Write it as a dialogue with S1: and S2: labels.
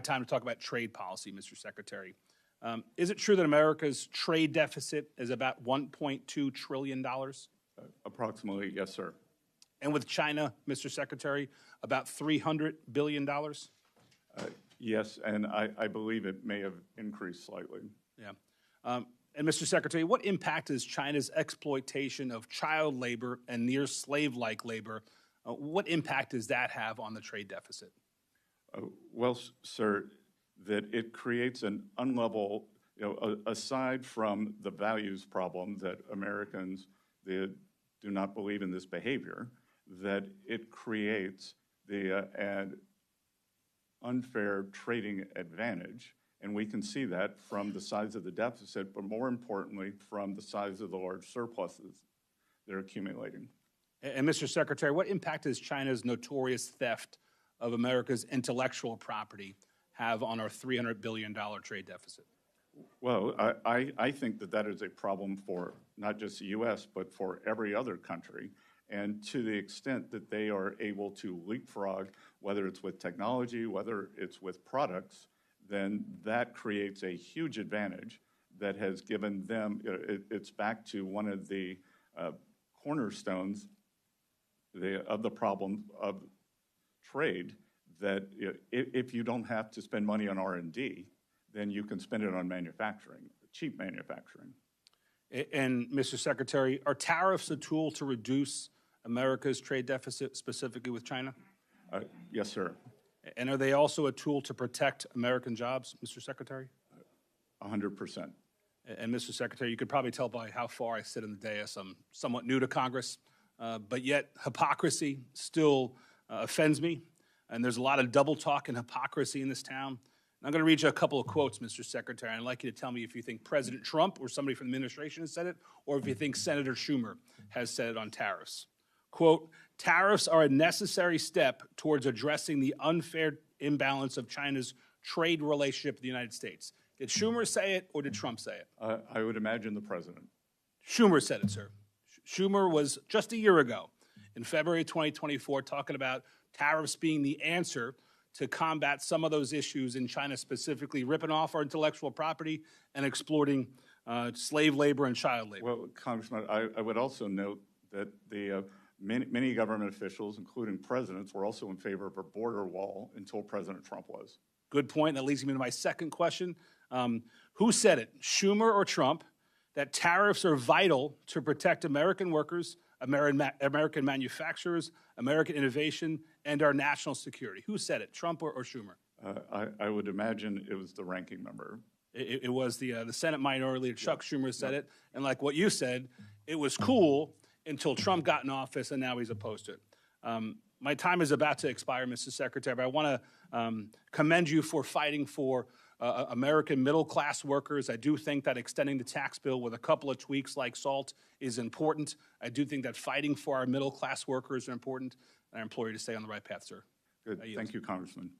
S1: Time to talk about trade policy, Mr. Secretary. Is it true that America's trade deficit is about $1.2 trillion?
S2: Approximately, yes, sir.
S1: And with China, Mr. Secretary, about $300 billion?
S2: Yes, and I believe it may have increased slightly.
S1: Yeah. And Mr. Secretary, what impact is China's exploitation of child labor and near slave-like labor, what impact does that have on the trade deficit?
S2: Well, sir, that it creates an unlevel, aside from the values problem that Americans do not believe in this behavior, that it creates an unfair trading advantage. And we can see that from the size of the deficit, but more importantly, from the size of the large surpluses they're accumulating.
S1: And Mr. Secretary, what impact does China's notorious theft of America's intellectual property have on our $300 billion trade deficit?
S2: Well, I think that is a problem for not just the U.S., but for every other country. And to the extent that they are able to leapfrog, whether it's with technology, whether it's with products, then that creates a huge advantage that has given them, it's back to one of the cornerstones of the problem of trade, that if you don't have to spend money on R&D, then you can spend it on manufacturing, cheap manufacturing.
S1: And Mr. Secretary, are tariffs a tool to reduce America's trade deficit, specifically with China?
S2: Yes, sir.
S1: And are they also a tool to protect American jobs, Mr. Secretary?
S2: 100%.
S1: And Mr. Secretary, you could probably tell by how far I sit in the dais, I'm somewhat new to Congress, but yet hypocrisy still offends me. And there's a lot of double talk and hypocrisy in this town. And I'm going to read you a couple of quotes, Mr. Secretary. I'd like you to tell me if you think President Trump or somebody from the administration has said it, or if you think Senator Schumer has said it on tariffs. Quote, "Tariffs are a necessary step towards addressing the unfair imbalance of China's trade relationship with the United States." Did Schumer say it, or did Trump say it?
S2: I would imagine the president.
S1: Schumer said it, sir. Schumer was just a year ago, in February 2024, talking about tariffs being the answer to combat some of those issues in China, specifically ripping off our intellectual property and exploiting slave labor and child labor.
S2: Well, Congressman, I would also note that many government officials, including presidents, were also in favor of a border wall until President Trump was.
S1: Good point. That leads me to my second question. Who said it, Schumer or Trump, that tariffs are vital to protect American workers, American manufacturers, American innovation, and our national security? Who said it, Trump or Schumer?
S2: I would imagine it was the ranking member.
S1: It was the Senate Minority Leader, Chuck Schumer, said it. And like what you said, it was cool until Trump got in office, and now he's opposed to it. My time is about to expire, Mr. Secretary, but I want to commend you for fighting for American middle-class workers. I do think that extending the tax bill with a couple of tweaks like SALT is important. I do think that fighting for our middle-class workers are important, and I implore you to stay on the right path, sir.
S2: Good. Thank you, Congressman.